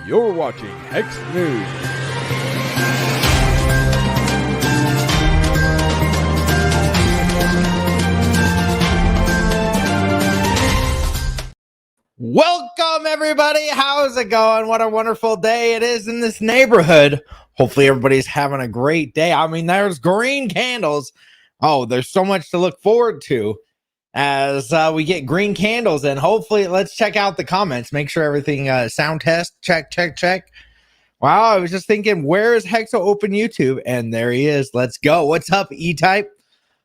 You're watching Hex News. Welcome, everybody. How's it going? What a wonderful day it is in this neighborhood. Hopefully, everybody's having a great day. I mean, there's green candles. Oh, there's so much to look forward to as we get green candles. And hopefully, let's check out the comments. Make sure everything sound test. Check. Wow, I was just thinking, where is Hexo Open YouTube? And there he is. Let's go. What's up, E-Type?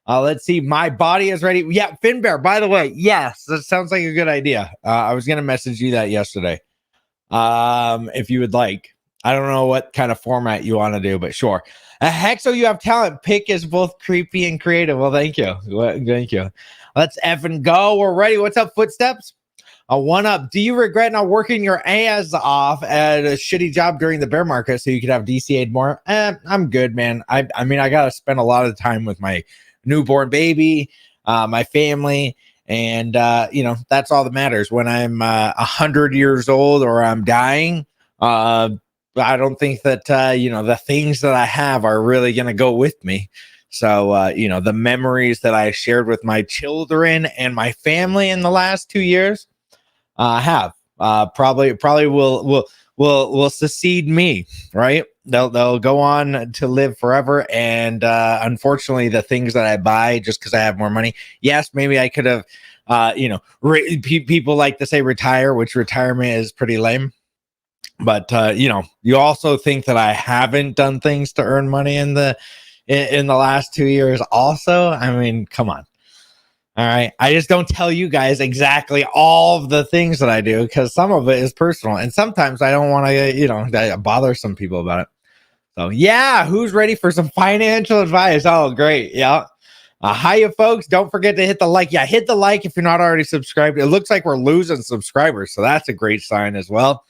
Let's see. My body is ready. Yeah, Finbear, by the way, yes, that sounds like a good idea. I was going to message you that yesterday. If you would like. I don't know what kind of format you want to do, but sure. Hexo, you have talent. Pick is both creepy and creative. Well, thank you. Thank you. Let's effing go. We're ready. What's up, Footsteps? One up. Do you regret not working your ass off at a shitty job during the bear market so you could have DCA'd more? I'm good, man. I mean, I got to spend a lot of time with my newborn baby, my family, and that's all that matters. When I'm 100 years old or I'm dying, I don't think that the things that I have are really going to go with me. So the memories that I shared with my children and my family in the last 2 years have probably will succeed me, right? They'll go on to live forever. And unfortunately, the things that I buy just because I have more money, yes, maybe I could have, people like to say retire, which retirement is pretty lame. But you also think that I haven't done things to earn money in the last 2 years. Also, I mean, come on. All right. I just don't tell you guys exactly all of the things that I do because some of it is personal. And sometimes I don't want to, bother some people about it. So, yeah, who's ready for some financial advice? Oh, great. Yeah. Hiya, folks. Don't forget to hit the like. Yeah, hit the like if you're not already subscribed. It looks like we're losing subscribers. So that's a great sign as well.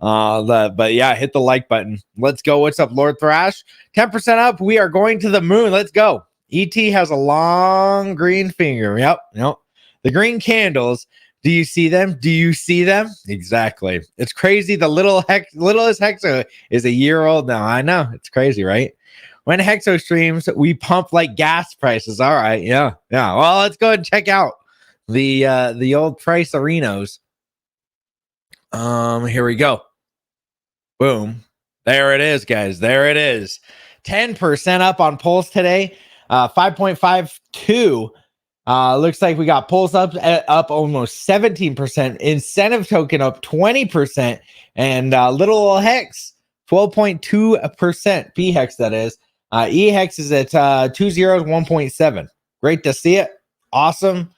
But yeah, hit the like button. Let's go. What's up, Lord Thrash? 10% up. We are going to the moon. Let's go. ET has a long green finger. Yep. The green candles. Do you see them? Exactly. It's crazy. The littlest Hexo is a year old now. I know. It's crazy, right? When Hexo streams, we pump like gas prices. All right. Yeah. Well, let's go ahead and check out the old price arenas. Here we go. Boom. There it is, guys. There it is. 10% up on Pulse today. 5.52. Looks like we got Pulse up almost 17%. Incentive token up 20%. And little old Hex, 12.2%. P Hex, that is. E Hex is at 1.7. Great to see it. Awesome.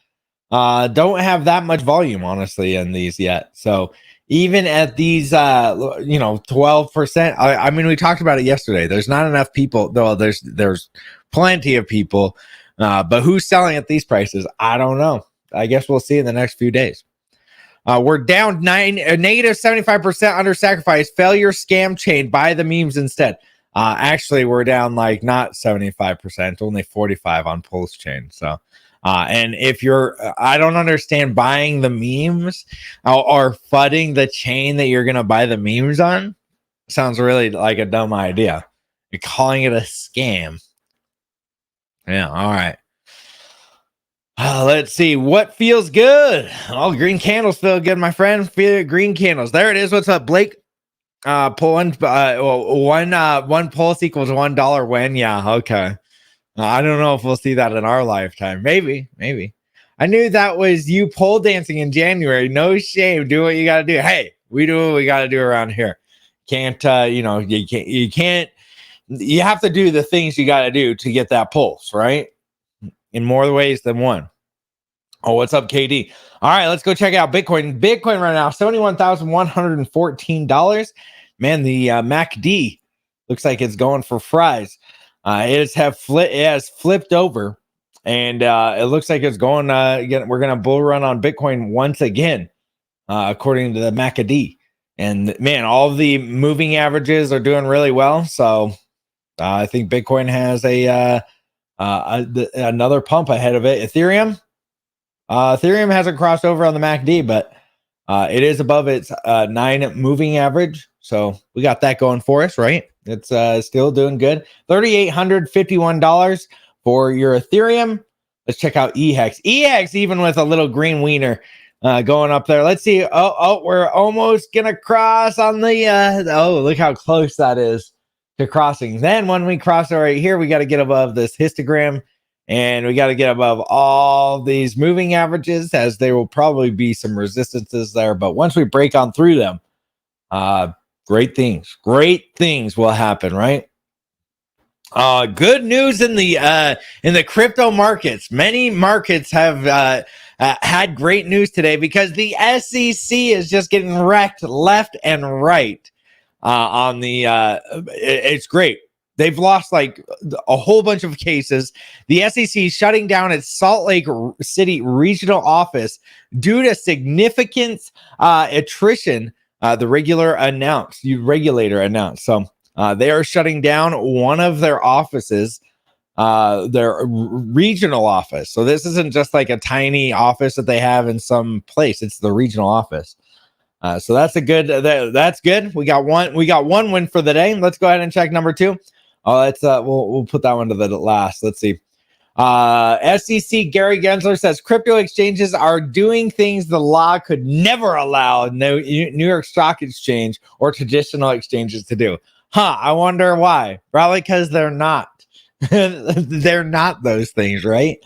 Don't have that much volume, honestly, in these yet. So even at these 12%, I mean, we talked about it yesterday. There's not enough people, though. There's plenty of people, but who's selling at these prices? I don't know. I guess we'll see in the next few days. We're down negative 75% under sacrifice. Failure scam chain. Buy the memes instead. Actually, we're down like not 75%, only 45 on Pulse chain. So. And if I don't understand buying the memes or fudding the chain that you're going to buy the memes on. Sounds really like a dumb idea. You're calling it a scam. Yeah. All right. Let's see what feels good. Oh, green candles feel good, my friend. Feel green candles. There it is. What's up, Blake? One pulse equals $1 win. Yeah. Okay. I don't know if we'll see that in our lifetime. Maybe. I knew that was you pole dancing in January. No shame. Do what you got to do. Hey, we do what we got to do around here. You have to do the things you got to do to get that pulse, right? In more ways than one. Oh, what's up, KD? All right, let's go check out Bitcoin. Bitcoin right now, $71,114. Man, the MACD looks like it's going for fries. It has flipped over, and it looks like it's going. We're going to bull run on Bitcoin once again, according to the MACD. And man, all of the moving averages are doing really well. So I think Bitcoin has another pump ahead of it. Ethereum hasn't crossed over on the MACD, but It is above its 9 moving average. So we got that going for us, right? It's still doing good. $3,851 for your Ethereum. Let's check out EHEX. EHEX, even with a little green wiener going up there. Let's see. Oh, we're almost going to cross on the... oh, look how close that is to crossing. Then when we cross it right here, we got to get above this histogram. And we got to get above all these moving averages, as there will probably be some resistances there. But once we break on through them, great things will happen, right? Good news in the crypto markets. Many markets have had great news today because the SEC is just getting wrecked left and right. It's great. They've lost like a whole bunch of cases. The SEC is shutting down its Salt Lake City regional office due to significant attrition. The regulator announced. So they are shutting down one of their offices, their regional office. So this isn't just like a tiny office that they have in some place. It's the regional office. So that's that's good. We got one win for the day. Let's go ahead and check number 2. Oh, that's we'll put that one to the last. Let's see. SEC Gary Gensler says crypto exchanges are doing things the law could never allow New York Stock Exchange or traditional exchanges to do. I wonder why. Probably because they're not. They're not those things, right?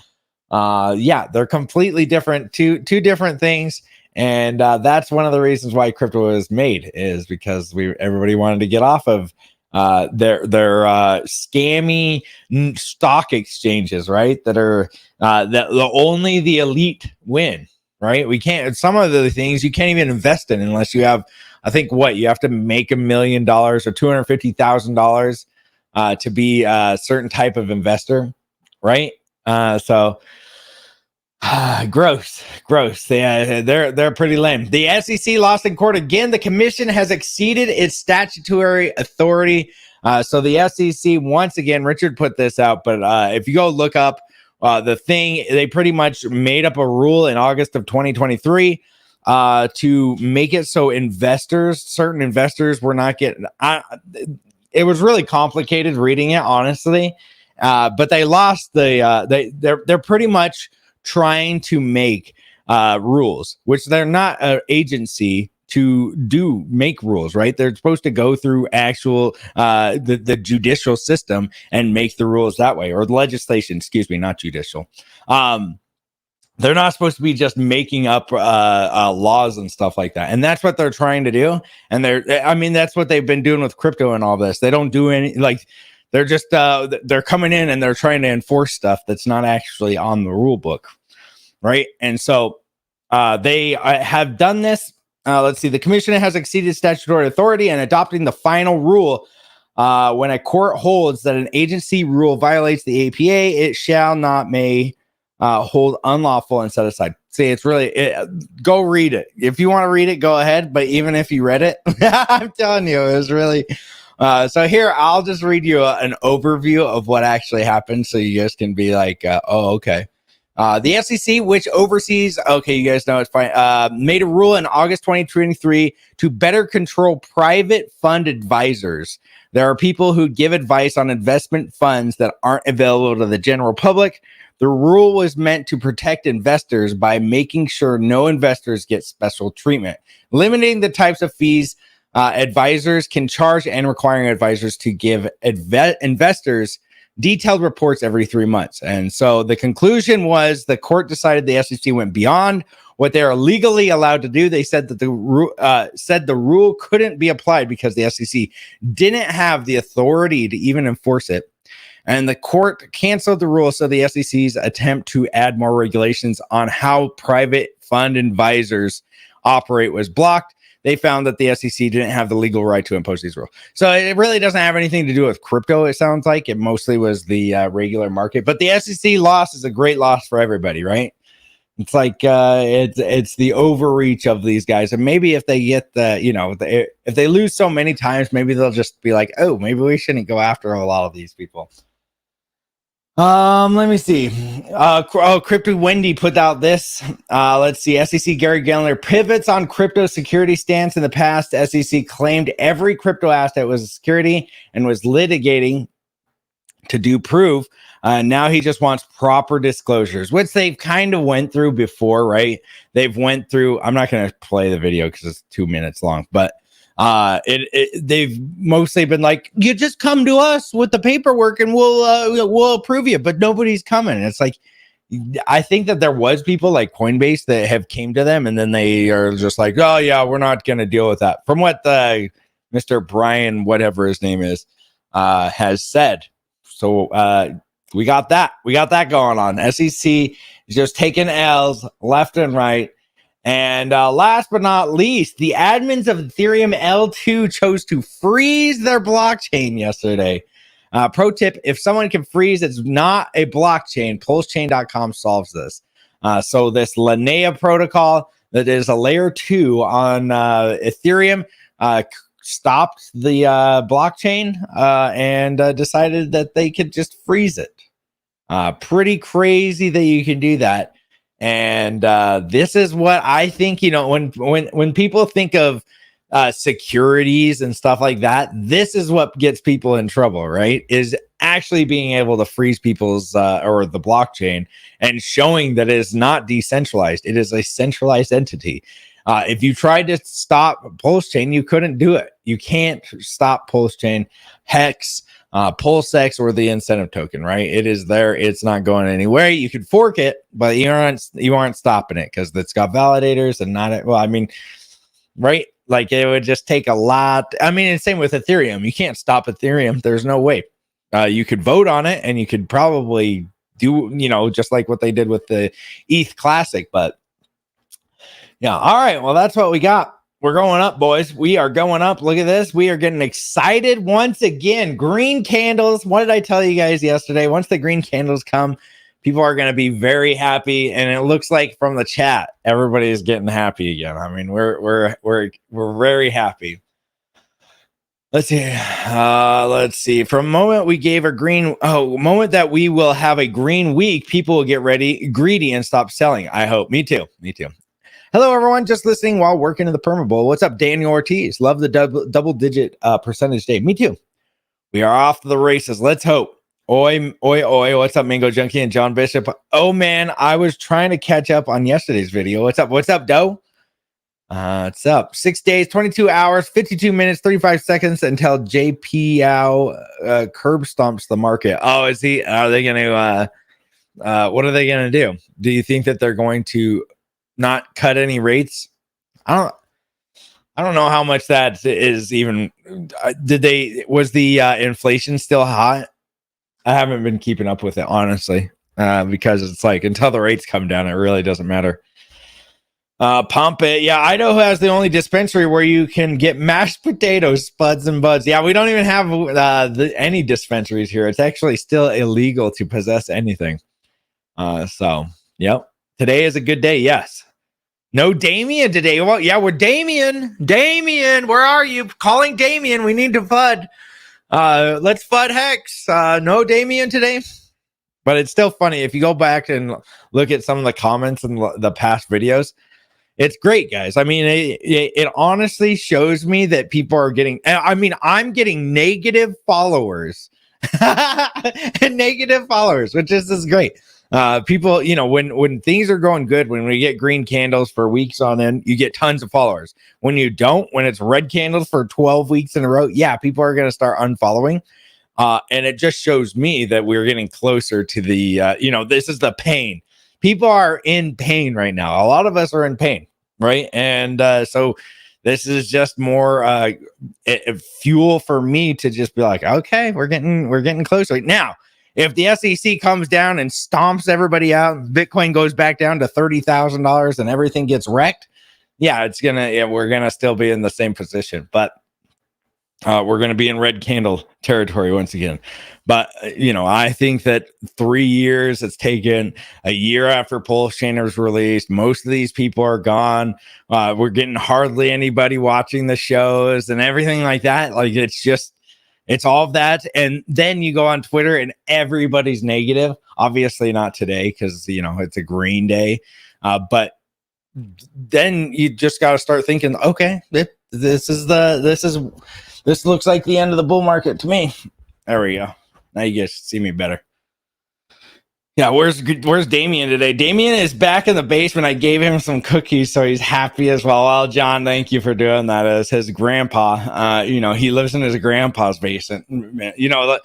Yeah, they're completely different. Two different things. And that's one of the reasons why crypto was made, is because everybody wanted to get off of their scammy stock exchanges, right? That are that only the elite win, right? We can't. Some of the things you can't even invest in unless you have. I think you have to make $1 million or $250,000 to be a certain type of investor, right? So. Gross. Yeah, they're pretty lame. The SEC lost in court again. The commission has exceeded its statutory authority. So the SEC, once again, Richard put this out, but if you go look up the thing, they pretty much made up a rule in August of 2023 to make it so certain investors were not getting. It was really complicated reading it, honestly, but they lost they're pretty much trying to make rules, which they're not an agency to make rules, right? They're supposed to go through actual the judicial system and make the rules that way, or the legislation, excuse me, not judicial. They're not supposed to be just making up laws and stuff like that. And that's what they're trying to do. And that's what they've been doing with crypto and all this. They don't do any, like, they're just they're coming in and they're trying to enforce stuff that's not actually on the rule book, right? And so they have done this. Let's see. The commission has exceeded statutory authority and adopting the final rule. When a court holds that an agency rule violates the APA, it shall not may hold unlawful and set aside. See, it's really go read it. If you want to read it, go ahead. But even if you read it, I'm telling you, it was really. So here, I'll just read you an overview of what actually happened, so you guys can be like, oh, okay. The SEC, which oversees, okay, you guys know it's fine, made a rule in August 2023 to better control private fund advisors. There are people who give advice on investment funds that aren't available to the general public. The rule was meant to protect investors by making sure no investors get special treatment, limiting the types of fees advisors can charge and requiring advisors to give investors detailed reports every 3 months. And so the conclusion was the court decided the SEC went beyond what they are legally allowed to do. They said that the rule couldn't be applied because the SEC didn't have the authority to even enforce it. And the court canceled the rule, so the SEC's attempt to add more regulations on how private fund advisors operate was blocked. They found that the SEC didn't have the legal right to impose these rules. So it really doesn't have anything to do with crypto, it sounds like. It mostly was the regular market. But the SEC loss is a great loss for everybody, right? It's like it's the overreach of these guys. And maybe if they get if they lose so many times, maybe they'll just be like, oh, maybe we shouldn't go after a lot of these people. Let me see. Crypto Wendy put out this. Let's see. SEC Gary Gellner pivots on crypto security stance. In the past, SEC claimed every crypto asset was a security and was litigating to do proof. Now he just wants proper disclosures, which they've kind of went through before, right? They've went through. I'm not going to play the video because it's 2 minutes long, but they've mostly been like, you just come to us with the paperwork and we'll approve you, but nobody's coming. It's like, I think that there was people like Coinbase that have came to them and then they are just like, oh yeah, we're not going to deal with that. From what the Mr. Brian, whatever his name is, has said. So we got that going on. SEC is just taking L's left and right. And last but not least, the admins of Ethereum L2 chose to freeze their blockchain yesterday. Pro tip, if someone can freeze, it's not a blockchain. PulseChain.com solves this. So this Linea protocol that is a layer 2 on Ethereum stopped the blockchain and decided that they could just freeze it. Pretty crazy that you can do that. And this is what I think, you know, when people think of securities and stuff like that, this is what gets people in trouble, right? Is actually being able to freeze people's or the blockchain and showing that it is not decentralized. It is a centralized entity. If you tried to stop PulseChain, you couldn't do it. You can't stop PulseChain, Hex, PulseX, or the incentive token, right? It is there. It's not going anywhere. You could fork it, but you aren't stopping it because it's got validators and not. Well, I mean, right? Like it would just take a lot. I mean, and same with Ethereum. You can't stop Ethereum. There's no way. You could vote on it, and you could probably do, you know, just like what they did with the ETH Classic, but. Yeah. All right. Well, that's what we got. We're going up, boys. We are going up. Look at this. We are getting excited once again. Green candles. What did I tell you guys yesterday? Once the green candles come, people are going to be very happy. And it looks like from the chat, everybody is getting happy again. I mean, we're very happy. Let's see. Let's see. From the moment we gave a moment that we will have a green week, people will get greedy and stop selling. I hope. Me too. Hello, everyone. Just listening while working in the Perma Bowl. What's up, Daniel Ortiz? Love the double-digit percentage day. Me too. We are off to the races. Let's hope. Oi. What's up, Mango Junkie and John Bishop? Oh, man. I was trying to catch up on yesterday's video. What's up, Doe? What's up? 6 days, 22 hours, 52 minutes, 35 seconds until JPL curb stomps the market. Oh, is he? Are they going to? What are they going to do? Do you think that they're going to not cut any rates? I don't know how much that is even. Was the inflation still hot? I haven't been keeping up with it, honestly, because it's like until the rates come down, it really doesn't matter. Pump it. Yeah, Idaho has the only dispensary where you can get mashed potatoes, spuds and buds. Yeah, we don't even have any dispensaries here. It's actually still illegal to possess anything. So, yep. Today is a good day. Yes. No Damien today. Well, yeah, we're Damien. Damien, where are you? Calling Damien. We need to FUD. Let's FUD Hex. No Damien today. But it's still funny. If you go back and look at some of the comments in the past videos, it's great, guys. I mean, it honestly shows me that people are getting, I mean, I'm getting negative followers. And negative followers, which is great. People, you know, when things are going good, when we get green candles for weeks on end, you get tons of followers. When you don't, when it's red candles for 12 weeks in a row, yeah, people are going to start unfollowing. And it just shows me that we're getting closer to the, you know, this is the pain. People are in pain right now. A lot of us are in pain, right? And so this is just more fuel for me to just be like, okay, we're getting closer right now. If the SEC comes down and stomps everybody out, Bitcoin goes back down to $30,000 and everything gets wrecked, yeah, we're gonna still be in the same position, but we're gonna be in red candle territory once again. But you know, I think that 3 years, it's taken a year after PulseChain was released. Most of these people are gone. We're getting hardly anybody watching the shows and everything like that. Like it's just. It's all of that. And then you go on Twitter and everybody's negative. Obviously not today because, it's a green day. But then you just got to start thinking, okay, this looks like the end of the bull market to me. There we go. Now you guys see me better. Yeah, where's Damien today? Damien is back in the basement. I gave him some cookies, so he's happy as well. Well, John, thank you for doing that. As his grandpa, he lives in his grandpa's basement. The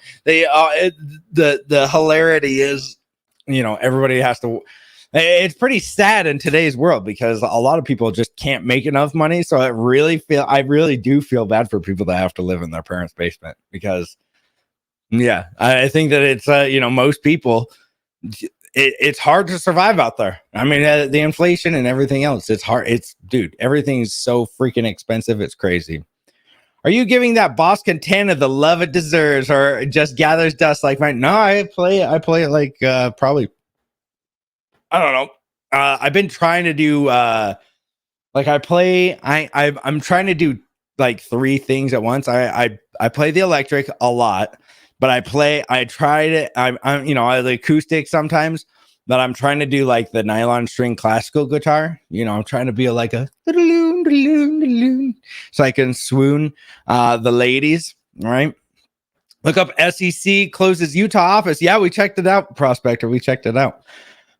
hilarity is, everybody has to. It's pretty sad in today's world because a lot of people just can't make enough money. So I really do feel bad for people that have to live in their parents' basement because, yeah, I think that it's most people. It's hard to survive out there. I mean, the inflation and everything else, it's hard. Dude, everything's so freaking expensive. It's crazy. Are you giving that boss Contana the love it deserves or just gathers dust like mine? No, I play it like probably, I don't know. I've been trying to do I'm trying to do like 3 things at once. I play the electric a lot. But I tried it. I the acoustic sometimes, but I'm trying to do like the nylon string classical guitar. I'm trying to be like a so I can swoon the ladies. All right. Look up SEC closes Utah office. Yeah, we checked it out, Prospector. We checked it out.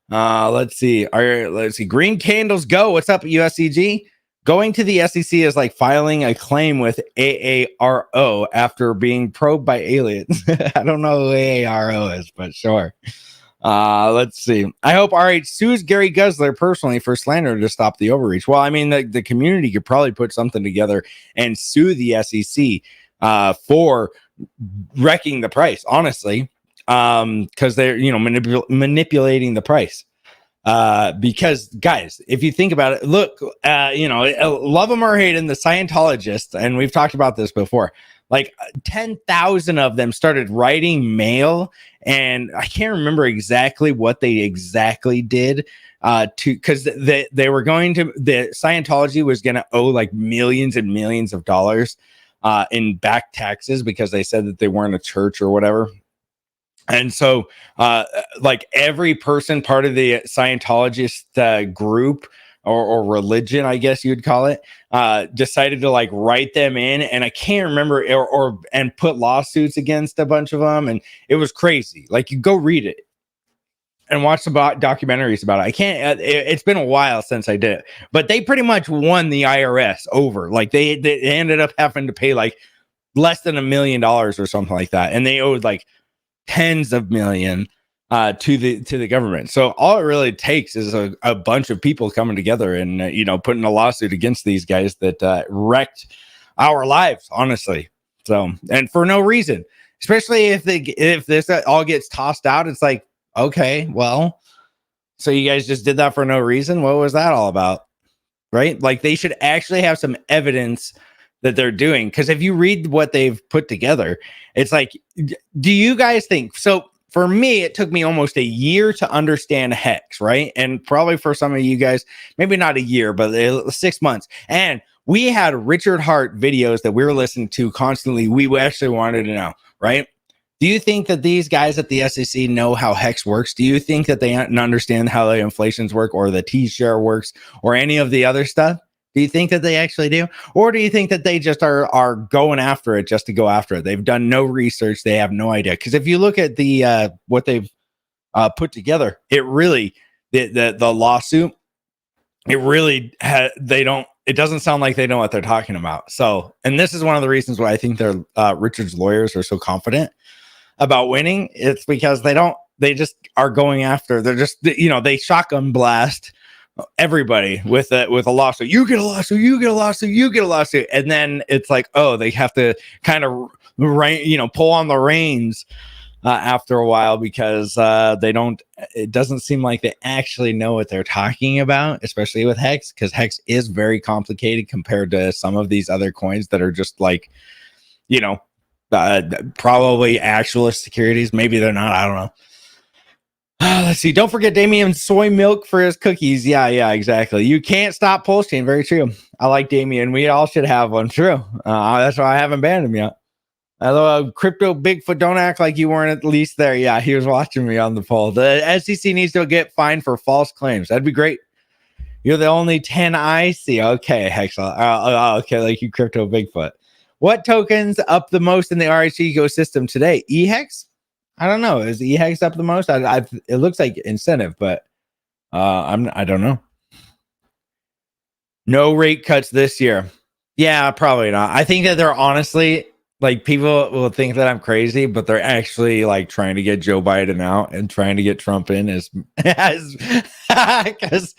Let's see. Let's see. Green candles go. What's up, USCG? Going to the SEC is like filing a claim with AARO after being probed by aliens. I don't know who AARO is, but sure. Let's see. I hope RH sues Gary Gensler personally for slander to stop the overreach. Well, I mean, the community could probably put something together and sue the SEC for wrecking the price, honestly, because they're manipulating the price. Because guys, if you think about it, look, love them or hate them, the Scientologists, and we've talked about this before, like 10,000 of them started writing mail, and I can't remember exactly what they exactly did because they were going to, the Scientology was going to owe like millions and millions of dollars in back taxes because they said that they weren't a church or whatever. And so, like every person part of the Scientologist group or religion, I guess you'd call it, decided to like write them in. And I can't remember and put lawsuits against a bunch of them. And it was crazy. Like you go read it and watch some documentaries about it. I can't, it's been a while since I did it, but they pretty much won the IRS over. Like they ended up having to pay like less than $1 million or something like that. And they owed like tens of millions to the government. So all it really takes is a bunch of people coming together and putting a lawsuit against these guys that wrecked our lives, honestly. So, and for no reason, especially if this all gets tossed out, it's like, okay, well, so you guys just did that for no reason. What was that all about? Right? Like they should actually have some evidence that they're doing, because if you read what they've put together, it's like, do you guys think so? For me, it took me almost a year to understand Hex, right? And probably for some of you guys, maybe not a year, but 6 months. And we had Richard Hart videos that we were listening to constantly. We actually wanted to know, right? Do you think that these guys at the SEC know how Hex works? Do you think that they understand how the inflations work or the T-share works or any of the other stuff? Do you think that they actually do? Or do you think that they just are going after it just to go after it? They've done no research. They have no idea. Because if you look at the what they've put together, it really, the lawsuit, it really, it doesnn't sound like they know what they're talking about. So, and this is one of the reasons why I think Richard's lawyers are so confident about winning. It's because they just are going after, they're just, they shotgun blast everybody with a lawsuit. You get a lawsuit, you get a lawsuit, you get a lawsuit. And then it's like, oh, they have to kind of pull on the reins after a while because it doesn't seem like they actually know what they're talking about, especially with Hex, because Hex is very complicated compared to some of these other coins that are just like, probably actual securities. Maybe they're not. I don't know. Let's see. Don't forget Damien soy milk for his cookies. Yeah, exactly. You can't stop pulse chain. Very true. I like Damien. We all should have one. True. That's why I haven't banned him yet. Hello, Crypto Bigfoot. Don't act like you weren't at least there. Yeah, he was watching me on the poll. The SEC needs to get fined for false claims. That'd be great. You're the only 10 I see. Okay, Hexel. Okay, like you, Crypto Bigfoot. What tokens up the most in the RH ecosystem today? EHEX? I don't know. Is EHEX up the most? It looks like incentive, but I don't know. No rate cuts this year. Yeah, probably not. I think that they're honestly, like, people will think that I'm crazy, but they're actually like trying to get Joe Biden out and trying to get Trump in as because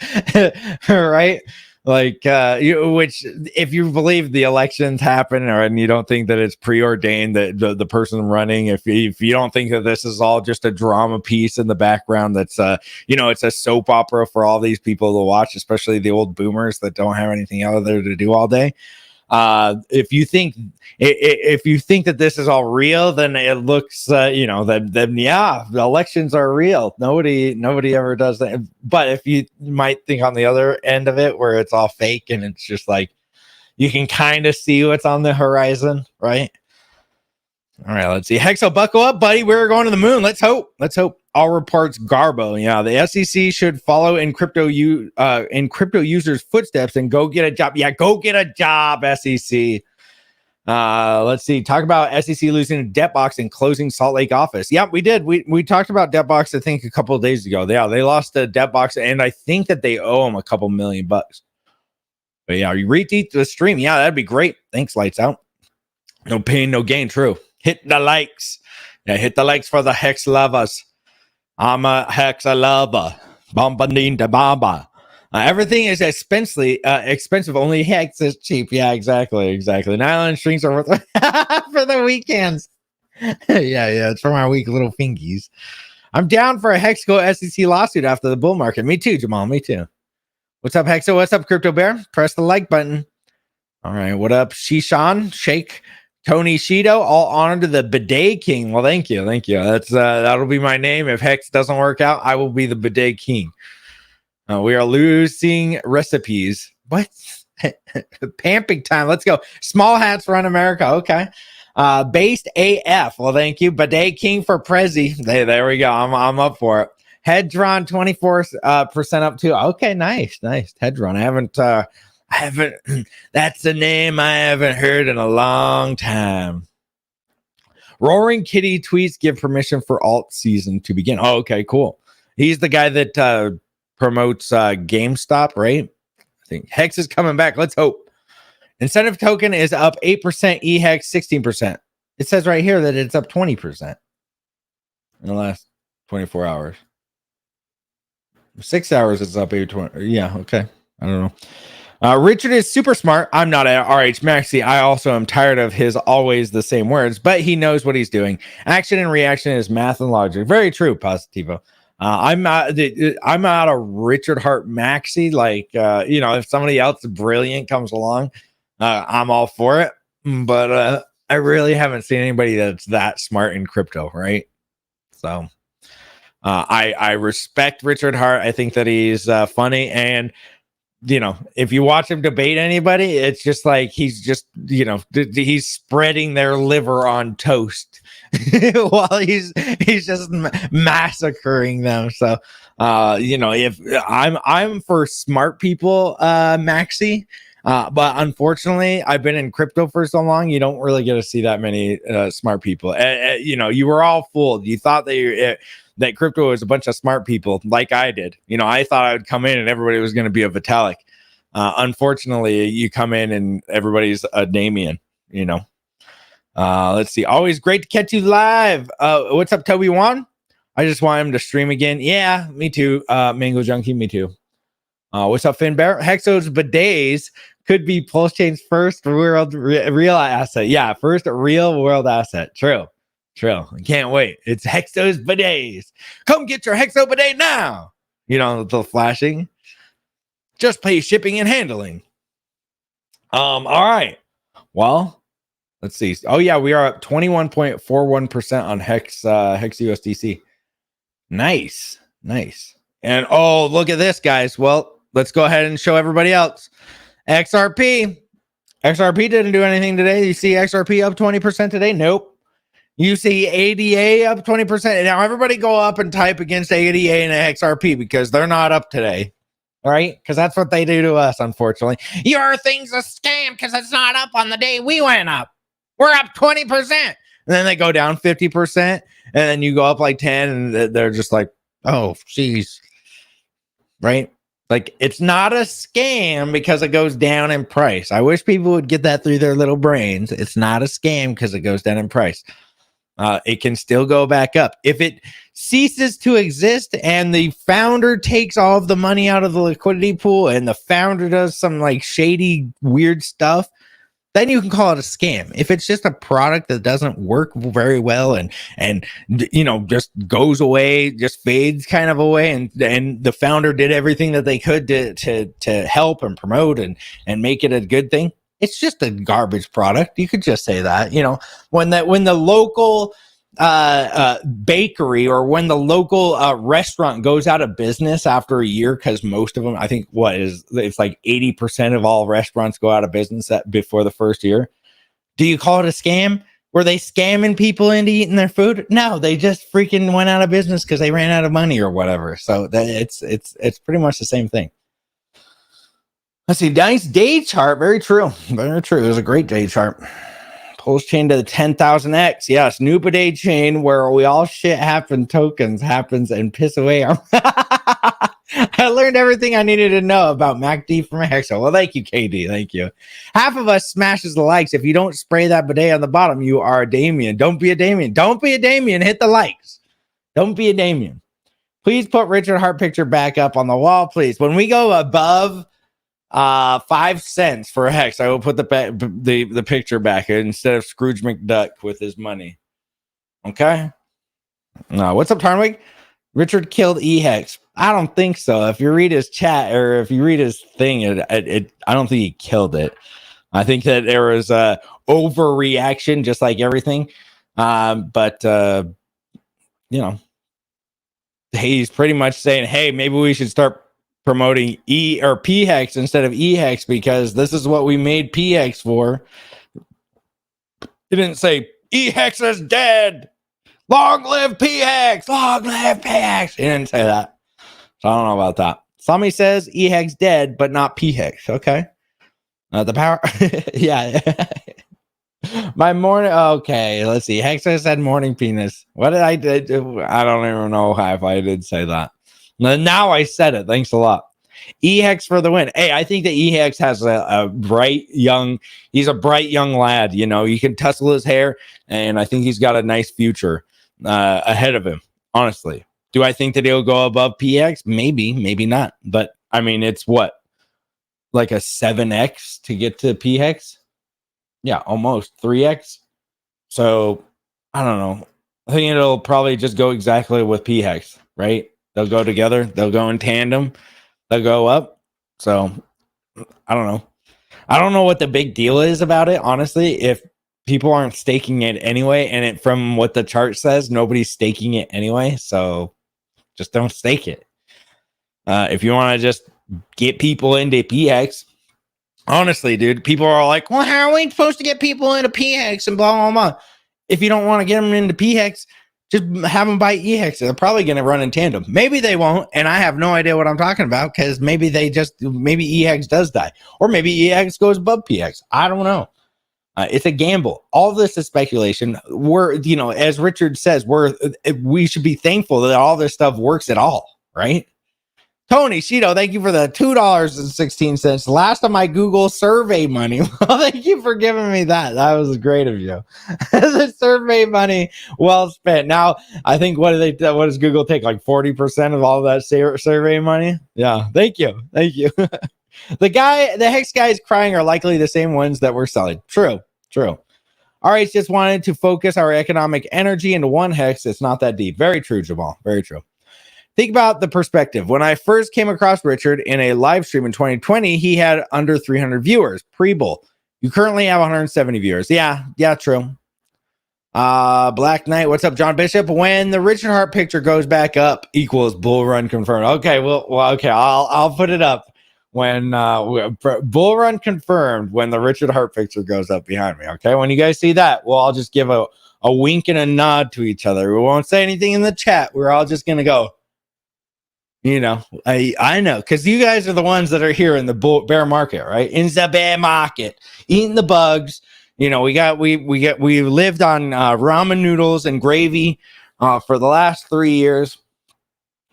right, like which, if you believe the elections happen, and you don't think that it's preordained, that the person running, if you don't think that this is all just a drama piece in the background, that's it's a soap opera for all these people to watch, especially the old boomers that don't have anything out there to do all day. If you think that this is all real, then it looks then yeah, the elections are real. Nobody ever does that. But if you might think on the other end of it, where it's all fake and it's just like you can kind of see what's on the horizon, right? All right, let's see. Hexo, buckle up, buddy. We're going to the moon. Let's hope. All reports Garbo. Yeah, the SEC should follow in crypto users' footsteps and go get a job. Yeah, go get a job, SEC. Let's see. Talk about SEC losing a debt box and closing Salt Lake office. Yeah, we did. We talked about debt box, I think, a couple of days ago. Yeah, they lost the debt box, and I think that they owe them a couple $1 million. But yeah, you retweet the stream. Yeah, that'd be great. Thanks, lights out. No pain, no gain. True. Hit the likes. Yeah, hit the likes for the Hex lovers. I'm a Hex lover. Bombadine de bamba. Everything is expensive. Only Hex is cheap. Yeah, exactly. Nylon strings are worth for the weekends. yeah. It's for my weak little fingies. I'm down for a Hexco SEC lawsuit after the bull market. Me too, Jamal. Me too. What's up, Hexo? What's up, Crypto Bear? Press the like button. All right. What up, Shishan? Shake. Tony Shido, all honor to the Bidet King. Well, thank you. That's that'll be my name. If Hex doesn't work out, I will be the Bidet King. We are losing recipes. What? Pamping time. Let's go. Small hats run America. Okay. Based AF. Well, thank you. Bidet King for Prezi. There we go. I'm up for it. Hedron 24% up too. Okay, nice. Hedron. I haven't that's a name I haven't heard in a long time. Roaring Kitty tweets give permission for alt season to begin. Oh, okay, cool. He's the guy that promotes GameStop, right? I think Hex is coming back. Let's hope. Incentive token is up 8%, eHex 16%. It says right here that it's up 20% in the last 24 hours. 6 hours it's up 820. Yeah, okay. I don't know. Richard is super smart. I'm not at RH Maxi. I also am tired of his always the same words, but he knows what he's doing. Action and reaction is math and logic. Very true, Positivo. I'm not a Richard Hart Maxi. Like, if somebody else brilliant comes along, I'm all for it. But I really haven't seen anybody that's that smart in crypto, right? So I respect Richard Hart. I think that he's funny, and if you watch him debate anybody, it's just like he's just, he's spreading their liver on toast while he's just massacring them. So, if I'm for smart people, Maxi, but unfortunately, I've been in crypto for so long, you don't really get to see that many smart people. You were all fooled. You thought that crypto was a bunch of smart people, like I did. I thought I would come in and everybody was going to be a Vitalik. Unfortunately, you come in and everybody's a Damien. Let's see. Always great to catch you live. What's up, Toby Wan? I just want him to stream again. Yeah, me too. Mango Junkie, me too. What's up, Finn Bear? Hexo's bidets could be Pulse Chain's first real asset. Yeah, first real world asset. True. I can't wait. It's Hexo's bidets. Come get your Hexo bidet now. The flashing. Just pay shipping and handling. All right. Well, let's see. Oh yeah, we are up 21.41% on Hex USDC. Nice. And oh, look at this, guys. Well, let's go ahead and show everybody else. XRP didn't do anything today. You see XRP up 20% today? Nope. You see ADA up 20%. Now everybody go up and type against ADA and XRP because they're not up today. All right, because that's what they do to us, unfortunately. Your thing's a scam because it's not up on the day we went up. We're up 20%. And then they go down 50%. And then you go up like 10, and they're just like, oh, geez. Right? Like, it's not a scam because it goes down in price. I wish people would get that through their little brains. It's not a scam because it goes down in price. It can still go back up. If it ceases to exist and the founder takes all of the money out of the liquidity pool and the founder does some like shady, weird stuff, then you can call it a scam. If it's just a product that doesn't work very well and you know, just goes away, just fades kind of away, and the founder did everything that they could to help and promote and make it a good thing, it's just a garbage product. You could just say that. You know, when the local bakery or when the local restaurant goes out of business after a year, because most of them, I think it's like 80% of all restaurants go out of business before the first year. Do you call it a scam? Were they scamming people into eating their food? No, they just freaking went out of business because they ran out of money or whatever. So that it's pretty much the same thing. Let's see. Nice day chart. Very true. Very true. It was a great day chart. Pulse chain to the 10,000x. Yes. Nupa day chain where we all shit happen tokens happens and piss away our. I learned everything I needed to know about MACD from Hexa. Well, thank you, KD. Thank you. Half of us smashes the likes. If you don't spray that bidet on the bottom, you are a Damien. Don't be a Damien. Don't be a Damien. Hit the likes. Don't be a Damien. Please put Richard Hart picture back up on the wall, please. When we go above 5 cents for a hex, I will put the picture back instead of Scrooge McDuck with his money. Okay. No, what's up, Tarnwig? Richard killed E-Hex. I don't think so. If you read his chat or if you read his thing, I don't think he killed it. I think that there was a overreaction, just like everything. But you know, he's pretty much saying, hey, maybe we should start promoting E or P hex instead of E hex because this is what we made P hex for. He didn't say E hex is dead. Long live P hex. Long live P hex. He didn't say that. So I don't know about that. Somebody says E hex dead, but not P hex. Okay. The power. Yeah. My morning. Okay. Let's see. Hexa said morning penis. What did I do? I don't even know if I did say that. Now I said it. Thanks a lot. E-Hex for the win. Hey, I think that E-Hex has a bright young, he's a bright young lad. You know, you can tussle his hair, and I think he's got a nice future ahead of him, honestly. Do I think that he'll go above PX? Maybe, maybe not. But, I mean, it's what? Like a 7x to get to PX? Yeah, almost 3x. So, I don't know. I think it'll probably just go exactly with PX, right? They'll go together. They'll go in tandem. They'll go up. So, I don't know. I don't know what the big deal is about it, honestly. If people aren't staking it anyway, and it from what the chart says, nobody's staking it anyway. So, just don't stake it. If you want to just get people into PX, honestly, dude, people are like, well, how are we supposed to get people into PX and blah, blah, blah. If you don't want to get them into PX, just have them buy EHEX. They're probably going to run in tandem. Maybe they won't, and I have no idea what I'm talking about because maybe EHEX does die, or maybe EHEX goes above PX. I don't know. It's a gamble. All this is speculation. We're, you know, as Richard says, we should be thankful that all this stuff works at all, right? Tony Shito, thank you for the $2.16. Last of my Google survey money. Well, thank you for giving me that. That was great of you. The survey money, well spent. Now, I think what does Google take? Like 40% of all that survey money? Yeah. Thank you. Thank you. The Hex guys crying are likely the same ones that we're selling. True. True. RH just wanted to focus our economic energy into one Hex. It's not that deep. Very true, Jamal. Very true. Think about the perspective. When I first came across Richard in a live stream in 2020, he had under 300 viewers pre-bull. You currently have 170 viewers. Yeah, true. Black Knight, what's up, John Bishop? When the Richard Hart picture goes back up equals bull run confirmed. Okay, well, okay, I'll put it up when bull run confirmed when the Richard Hart picture goes up behind me. Okay, when you guys see that, we'll all just give a wink and a nod to each other. We won't say anything in the chat. We're all just gonna go. You know, I know, because you guys are the ones that are here in the bear market, right? In the bear market, eating the bugs. You know, we lived on ramen noodles and gravy for the last 3 years,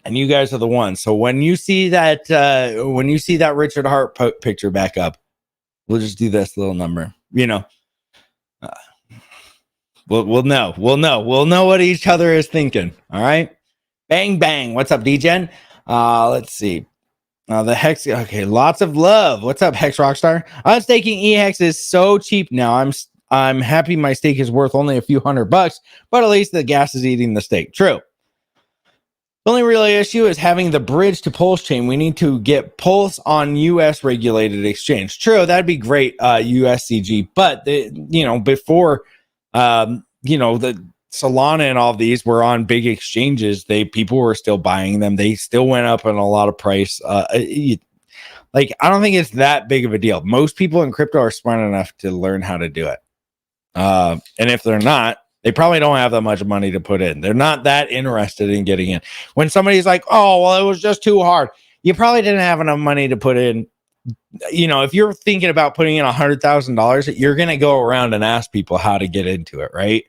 and you guys are the ones. So when you see that Richard Hart picture back up, we'll just do this little number. You know, we'll know what each other is thinking. All right, bang bang. What's up, DGen? Let's see. The Hex. Okay, lots of love. What's up, Hex Rockstar? Unstaking eHex is so cheap now. I'm happy my stake is worth only a few $100, but at least the gas is eating the stake. True. The only real issue is having the bridge to Pulse chain. We need to get Pulse on US regulated exchange. True, that'd be great, USCG. But before, the Solana and all of these were on big exchanges. People were still buying them. They still went up in a lot of price. I don't think it's that big of a deal. Most people in crypto are smart enough to learn how to do it. And if they're not, they probably don't have that much money to put in. They're not that interested in getting in. When somebody's like, oh, well, it was just too hard. You probably didn't have enough money to put in. You know, if you're thinking about putting in $100,000, you're going to go around and ask people how to get into it, right?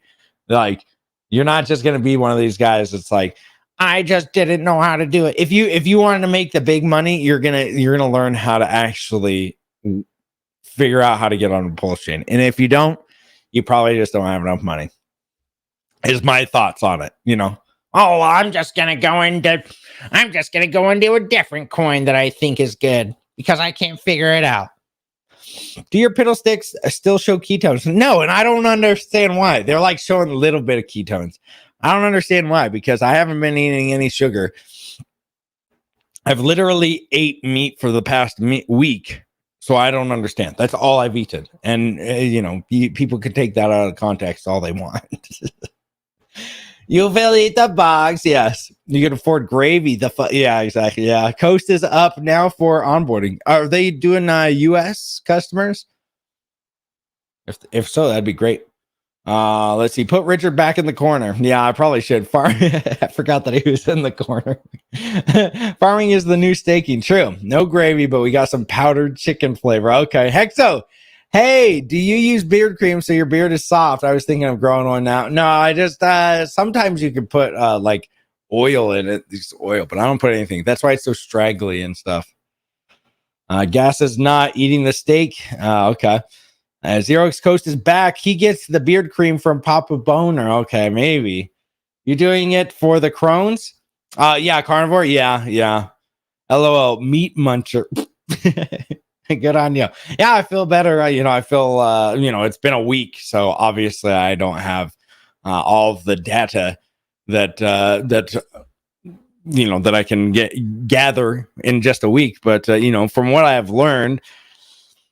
Like, you're not just going to be one of these guys that's like, I just didn't know how to do it. If you wanted to make the big money, you're gonna learn how to actually figure out how to get on the Pulse chain. And if you don't, you probably just don't have enough money. Is my thoughts on it. You know, oh, I'm just gonna go into a different coin that I think is good because I can't figure it out. Do your piddle sticks still show ketones? No, and I don't understand why. They're like showing a little bit of ketones. I don't understand why, because I haven't been eating any sugar. I've literally ate meat for the past week, so I don't understand. That's all I've eaten. And, people can take that out of context all they want. You will eat the box. Yes. You can afford gravy. Yeah, exactly. Yeah. Coast is up now for onboarding. Are they doing US customers? If so, that'd be great. Let's see. Put Richard back in the corner. Yeah, I probably should. I forgot that he was in the corner. Farming is the new staking. True. No gravy, but we got some powdered chicken flavor. Okay. Hexo. Hey, do you use beard cream so your beard is soft? I was thinking of growing one now. No, I just sometimes you can put like oil in it, just oil, but I don't put anything. That's why it's so straggly and stuff. Gas is not eating the steak. Okay. Xerox Coast is back. He gets the beard cream from Papa Boner. Okay, maybe. You doing it for the crones? Yeah, carnivore. Yeah. LOL, meat muncher. Good on you. Yeah, I feel better. I feel, it's been a week, so obviously I don't have all of the data that I can gather in just a week. But, from what I have learned,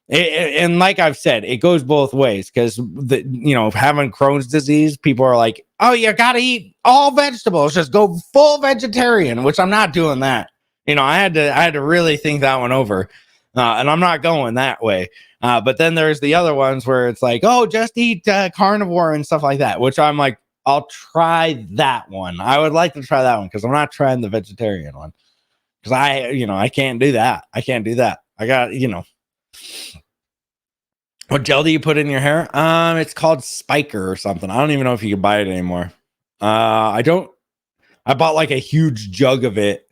and like I've said, it goes both ways, because having Crohn's disease, people are like, oh, you got to eat all vegetables, just go full vegetarian, which I'm not doing that. I had to really think that one over. And I'm not going that way. But then there's the other ones where it's like, oh, just eat carnivore and stuff like that, which I'm like, I'll try that one. I would like to try that one, because I'm not trying the vegetarian one, because I can't do that. I got, what gel do you put in your hair? It's called Spiker or something. I don't even know if you can buy it anymore. I bought like a huge jug of it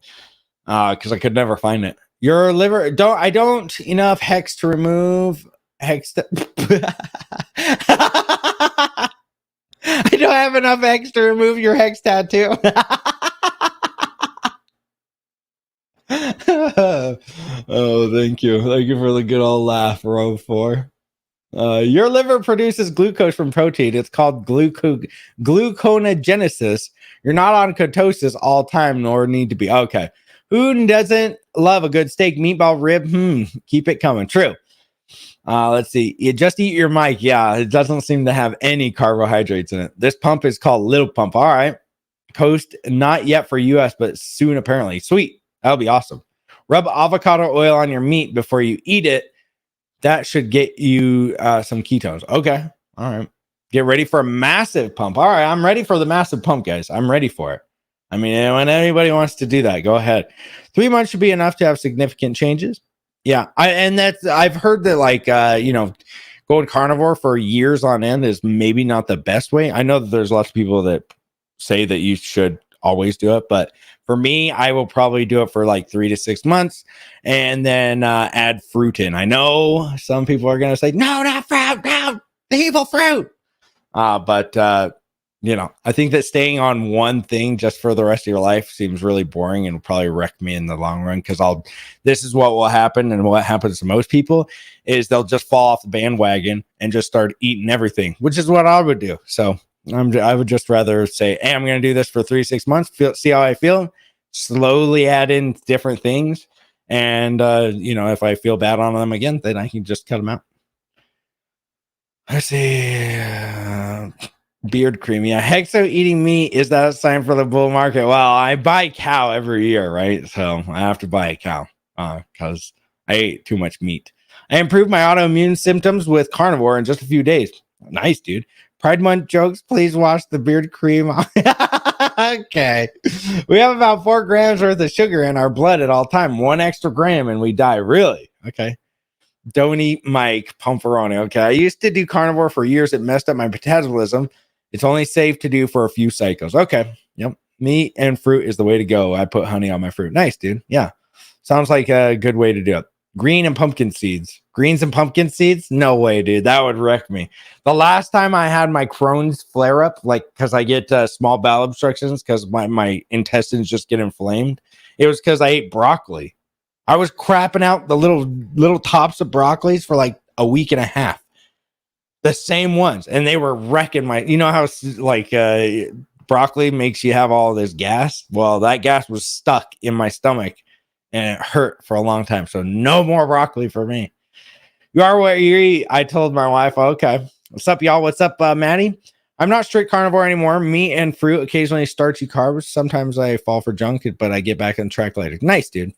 because I could never find it. Your liver, I don't enough hex to remove hex. I don't have enough hex to remove your hex tattoo. Oh, thank you. Thank you for the good old laugh, row 4. Your liver produces glucose from protein. It's called gluconeogenesis. You're not on ketosis all time, nor need to be. Okay. Who doesn't love a good steak, meatball, rib? Keep it coming. True. Let's see. You just eat your mic. Yeah, it doesn't seem to have any carbohydrates in it. This pump is called Little Pump. All right. Coast, not yet for US, but soon apparently. Sweet. That'll be awesome. Rub avocado oil on your meat before you eat it. That should get you some ketones. Okay. All right. Get ready for a massive pump. All right. I'm ready for the massive pump, guys. I'm ready for it. I mean, when anybody wants to do that, go ahead. 3 months should be enough to have significant changes. Yeah. I've heard that, like, going carnivore for years on end is maybe not the best way. I know that there's lots of people that say that you should always do it, but for me, I will probably do it for like 3 to 6 months and then add fruit in. I know some people are going to say, no, not fruit, no, the evil fruit. But I think that staying on one thing just for the rest of your life seems really boring and will probably wreck me in the long run, because this is what will happen, and what happens to most people is they'll just fall off the bandwagon and just start eating everything, which is what I would do. So I would just rather say, hey, I'm going to do this for 3-6 months, see how I feel, slowly add in different things. And, if I feel bad on them again, then I can just cut them out. Let's see. Beard cream. Yeah. Hexo eating meat. Is that a sign for the bull market? Well, I buy cow every year, right? So I have to buy a cow because I ate too much meat. I improved my autoimmune symptoms with carnivore in just a few days. Nice, dude. Pride Month jokes, please wash the beard cream. Okay. We have about 4 grams worth of sugar in our blood at all time. 1 extra gram and we die. Really? Okay. Don't eat Mike Pumperoni. Okay. I used to do carnivore for years. It messed up my metabolism. It's only safe to do for a few cycles. Okay. Yep. Meat and fruit is the way to go. I put honey on my fruit. Nice, dude. Yeah. Sounds like a good way to do it. Green and pumpkin seeds. Greens and pumpkin seeds? No way, dude. That would wreck me. The last time I had my Crohn's flare up, like, because I get small bowel obstructions because my intestines just get inflamed, it was because I ate broccoli. I was crapping out the little tops of broccolis for like a week and a half. The same ones. And they were wrecking my, how like broccoli makes you have all this gas? Well, that gas was stuck in my stomach and it hurt for a long time. So no more broccoli for me. You are what you eat. I told my wife, okay. What's up, y'all? What's up, Maddie? I'm not strict carnivore anymore. Meat and fruit, occasionally starchy carbs. Sometimes I fall for junk, but I get back on track later. Nice, dude.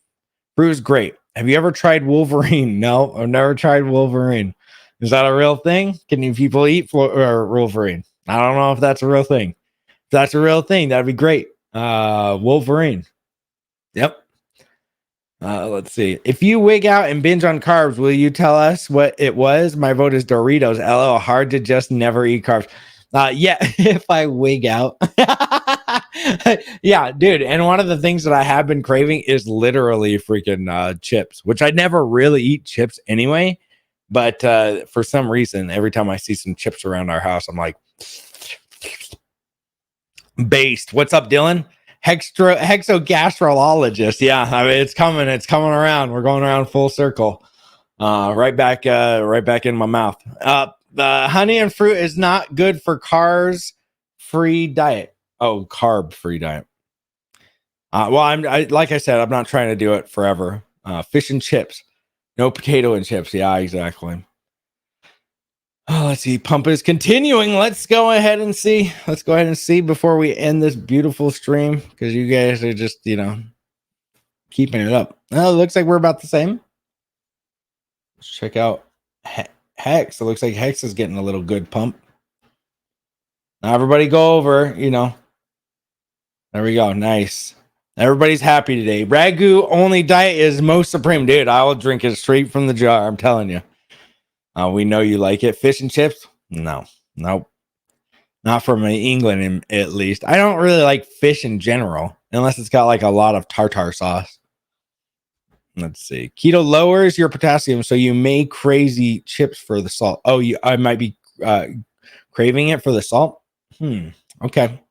Fruit is great. Have you ever tried Wolverine? No, I've never tried Wolverine. Is that a real thing? Can you people eat Wolverine? I don't know if that's a real thing. If that's a real thing, that'd be great. Wolverine. Yep. Let's see. If you wig out and binge on carbs, will you tell us what it was? My vote is Doritos. LO, hard to just never eat carbs. Yeah, if I wig out. Yeah, dude. And one of the things that I have been craving is literally freaking chips, which I never really eat chips anyway. But for some reason, every time I see some chips around our house, I'm like, based. What's up, Dylan? Hexogastrologist. Yeah, I mean, it's coming around. We're going around full circle. Right back in my mouth. Honey and fruit is not good for carbs-free diet. Oh, carb-free diet. Well, like I said, I'm not trying to do it forever. Fish and chips. No potato and chips. Yeah, exactly. Oh, let's see. Pump is continuing. Let's go ahead and see. Before we end this beautiful stream, because you guys are just, keeping it up. Well, it looks like we're about the same. Let's check out Hex. It looks like Hex is getting a little good pump. Now everybody go over, There we go. Nice. Everybody's happy today. Ragu only diet is most supreme. Dude, I will drink it straight from the jar. I'm telling you. We know you like it. Fish and chips? No. Nope. Not from England, at least. I don't really like fish in general, unless it's got like a lot of tartar sauce. Let's see. Keto lowers your potassium, so you may crazy chips for the salt. Oh, I might be craving it for the salt. Okay.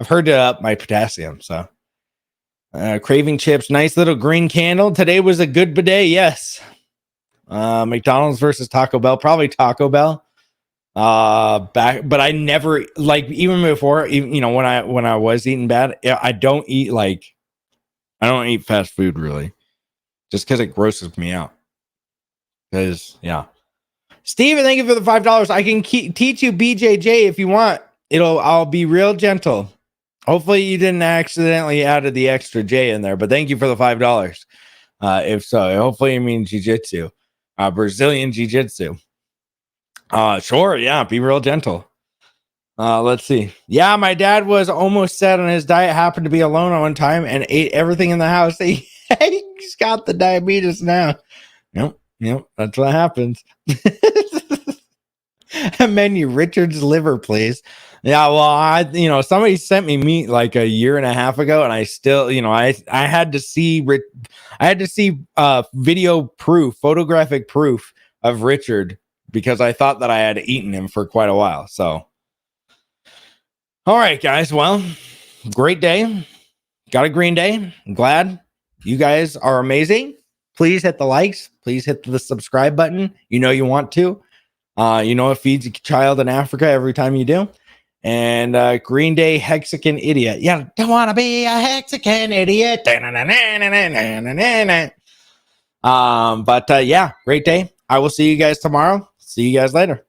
I've heard to up my potassium, so. Craving chips. Nice little green candle. Today was a good bidet. Yes. McDonald's versus Taco Bell. Probably Taco Bell. But I never, like, even before, when I was eating bad, I don't eat fast food really, just because it grosses me out. Because Steven, thank you for the $5. I can teach you BJJ if you want. I'll be real gentle. Hopefully you didn't accidentally add the extra J in there, but thank you for the $5. If so, hopefully it means jiu-jitsu, Brazilian jiu-jitsu. Sure, yeah, be real gentle. Let's see. Yeah, my dad was almost set on his diet, happened to be alone at one time and ate everything in the house. He's got the diabetes now. Yep, that's what happens. Menu, Richard's liver, please. Yeah, well, somebody sent me meat like a year and a half ago, and I still, I had to see video proof, photographic proof of Richard because I thought that I had eaten him for quite a while. So, all right, guys. Well, great day. Got a green day. I'm glad you guys are amazing. Please hit the likes. Please hit the subscribe button. You want to. It feeds a child in Africa every time you do. And Green Day, Hexagon Idiot. Yeah, don't want to be a Hexagon Idiot. But yeah, great day. I will see you guys tomorrow. See you guys later.